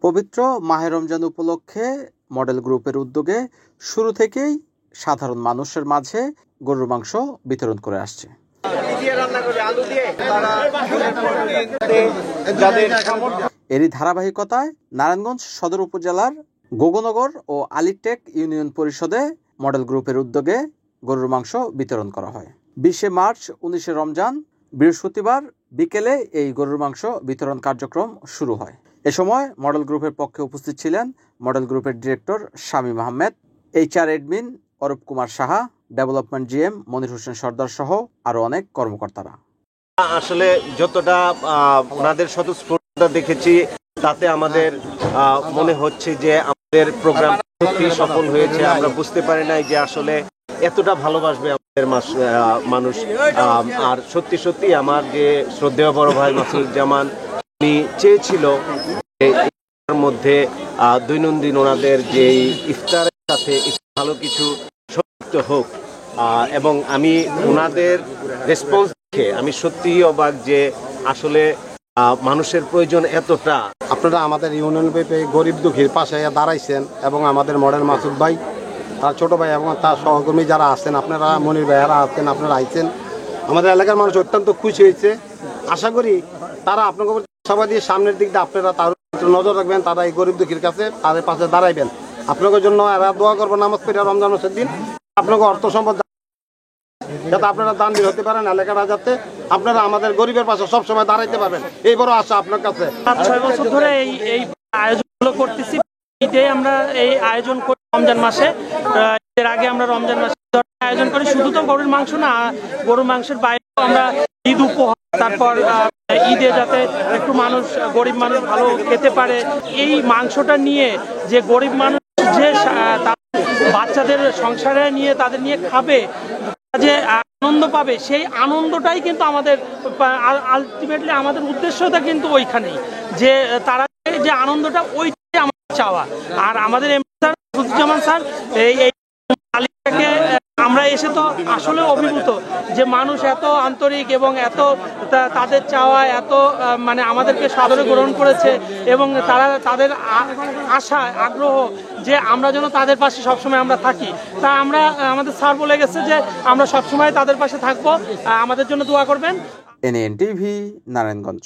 পবিত্র মাহে রমজান উপলক্ষে মডেল গ্রুপের উদ্যোগে শুরু থেকেই সাধারণ মানুষের মাঝে গরুর মাংস বিতরণ করে আসছে। এরই ধারাবাহিকতায় নারায়ণগঞ্জ সদর উপজেলার গোগনগর ও আলীটেক ইউনিয়ন পরিষদে মডেল গ্রুপের উদ্যোগে গরুর মাংস বিতরণ করা হয়। 20 মার্চ 19 রমজান বৃহস্পতিবার বিকেলে এই গরুর মাংস বিতরণ কার্যক্রম শুরু হয়। এ সময় মডেল গ্রুপের পক্ষে উপস্থিত ছিলেন মডেল গ্রুপের director Shamim Ahmed, HR admin Arup Kumar Saha, development GM Monir Hossain সর্দার সহ আরো অনেক কর্মকর্তারা। আসলে যতটা ওনাদের স্বতঃস্ফূর্ততা দেখেছি তাতে আমাদের মনে হচ্ছে যে আমাদের প্রোগ্রাম সত্যি সফল হয়েছে। আমরা বুঝতে পারি নাই যে আসলে এতটা ভালোবাসবে আমাদের মানুষ। আর সত্যি সত্যি আমার যে শ্রদ্ধেয় বড় ভাই মাসুদুজ্জামান উনি চেয়েছিল এর মধ্যে দৈনন্দিন ওনাদের যে ইফতারের সাথে ভালো কিছু সংযুক্ত হোক, এবং আমি ওনাদের রেসপন্স দেখে আমি সত্যিই অবাক যে আসলে মানুষের প্রয়োজন এতটা। আপনারা আমাদের ইউনিয়ন পেপে গরিব দুঃখীর পাশে দাঁড়াইছেন এবং আমাদের মডেল মাসুদ ভাই, তার ছোট ভাই এবং তার সহকর্মী যারা আছেন, আপনারা মনির ভাইয়ারা আছেন, আপনারা আইছেন। আমাদের এলাকার মানুষ অত্যন্ত খুশি হয়েছে। আশা করি তারা আপনাকে সবাই দিয়ে সামনের দিক দিয়ে আপনারা তার নজর রাখবেন, তারা এই গরিব দুঃখীর কাছে তাদের পাশে দাঁড়াইবেন। আপনাদের জন্য এরা দোয়া করবো নামাজ পড়ে রমজান মাসের দিন আপনাকে অর্থ সম্পদ যাতে আপনারা দান দিয়ে হতে পারেন, এলাকাটা যাতে আপনারা আমাদের গরিবের পাশে সবসময় দাঁড়াইতে পারবেন, এই বড় আশা আপনার কাছে। 5-6 বছর ধরে এই আয়োজনগুলো করতেছি। আমরা এই আয়োজন করি রমজান মাসে। এর আগে আমরা রমজান মাসে আয়োজন করি। শুধু তো গরুর মাংস না, গরুর মাংসের বাইরেও আমরা ঈদ উপহার, তারপর ঈদে যাতে একটু মানুষ গরিব মানুষ ভালো খেতে পারে, এই মাংসটা নিয়ে যে গরিব মানুষ যে বাচ্চাদের সংসারে নিয়ে তাদের নিয়ে খাবে, যে আনন্দ পাবে, সেই আনন্দটাই কিন্তু আমাদের আলটিমেটলি আমাদের উদ্দেশ্যটা কিন্তু ওইখানেই, যে তারা যে আনন্দটা ওইটাই আমাদের চাওয়া। আর আমাদের মাসুদুজ্জামান স্যার এই তালিকাকে আমরা এসে তো আসলে অভিভূত যে মানুষ এত আন্তরিক এবং এত তাদের চাওয়া এত মানে আমাদেরকে সাদরে গ্রহণ করেছে, এবং তারা তাদের আশা আগ্রহ যে আমরা যেন তাদের পাশে সবসময় আমরা থাকি। তা আমরা আমাদের স্যার বলে গেছে যে আমরা সবসময় তাদের পাশে থাকবো, আমাদের জন্য দোয়া করবেন। NAN TV, Narayanganj.